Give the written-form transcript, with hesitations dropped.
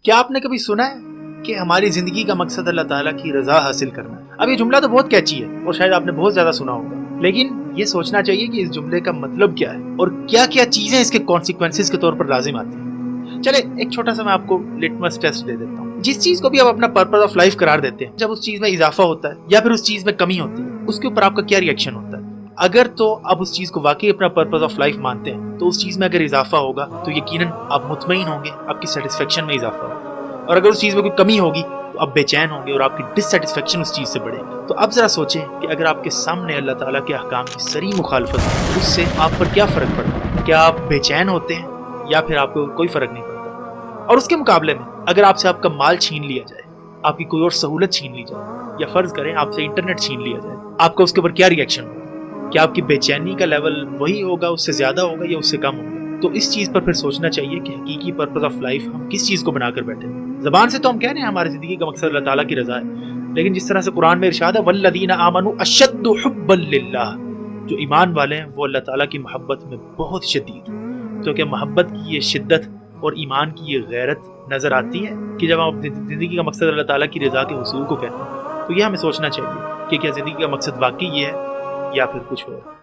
کیا آپ نے کبھی سنا ہے کہ ہماری زندگی کا مقصد اللہ تعالیٰ کی رضا حاصل کرنا ہے؟ اب یہ جملہ تو بہت کیچی ہے اور شاید آپ نے بہت زیادہ سنا ہوگا، لیکن یہ سوچنا چاہیے کہ اس جملے کا مطلب کیا ہے اور کیا کیا چیزیں اس کے کانسیکوینسز کے طور پر لازم آتی ہیں۔ چلے ایک چھوٹا سا میں آپ کو لٹمس ٹیسٹ دے دیتا ہوں۔ جس چیز کو بھی آپ اپنا پرپز آف لائف قرار دیتے ہیں، جب اس چیز میں اضافہ ہوتا ہے یا پھر اس چیز میں کمی ہوتی ہے، اس کے اوپر آپ کا کیا ری ایکشن ہوتا ہے؟ اگر تو آپ اس چیز کو واقعی اپنا پرپز آف لائف مانتے ہیں تو اس چیز میں اگر اضافہ ہوگا تو یقیناً آپ مطمئن ہوں گے، آپ کی سیٹسفیکشن میں اضافہ ہوگا، اور اگر اس چیز میں کوئی کمی ہوگی تو آپ بے چین ہوں گے اور آپ کی ڈس سیٹسفیکشن اس چیز سے بڑھے گی۔ تو اب ذرا سوچیں کہ اگر آپ کے سامنے اللہ تعالیٰ کے احکام کی صریح مخالفت ہے، اس سے آپ پر کیا فرق پڑتا ہے؟ کیا آپ بے چین ہوتے ہیں یا پھر آپ کو کوئی فرق نہیں پڑتا؟ اور اس کے مقابلے میں اگر آپ سے آپ کا مال چھین لیا جائے، آپ کی کوئی اور سہولت چھین لی جائے، یا فرض کریں آپ سے انٹرنیٹ چھین لیا جائے، آپ کا اس کے اوپر کیا ری ایکشن ہوگا؟ کیا آپ کی بے چینی کا لیول وہی ہوگا، اس سے زیادہ ہوگا یا اس سے کم ہوگا؟ تو اس چیز پر پھر سوچنا چاہیے کہ حقیقی پرپز آف لائف ہم کس چیز کو بنا کر بیٹھے ہیں۔ زبان سے تو ہم کہہ رہے ہیں ہماری زندگی کا مقصد اللہ تعالیٰ کی رضا ہے، لیکن جس طرح سے قرآن میں ارشاد ہے وَالَّذِينَ آمَنُوا أَشَدُّ حُبًّا لِلَّهِ، جو ایمان والے ہیں وہ اللہ تعالیٰ کی محبت میں بہت شدید ہیں۔ تو کیا محبت کی یہ شدت اور ایمان کی یہ غیرت نظر آتی ہے کہ جب ہم زندگی کا مقصد اللہ تعالیٰ کی رضا کے حصول کو کہتے ہیں؟ تو یہ ہمیں سوچنا چاہیے کہ کیا زندگی کا مقصد واقعی یہ ہے یا پھر کچھ اور۔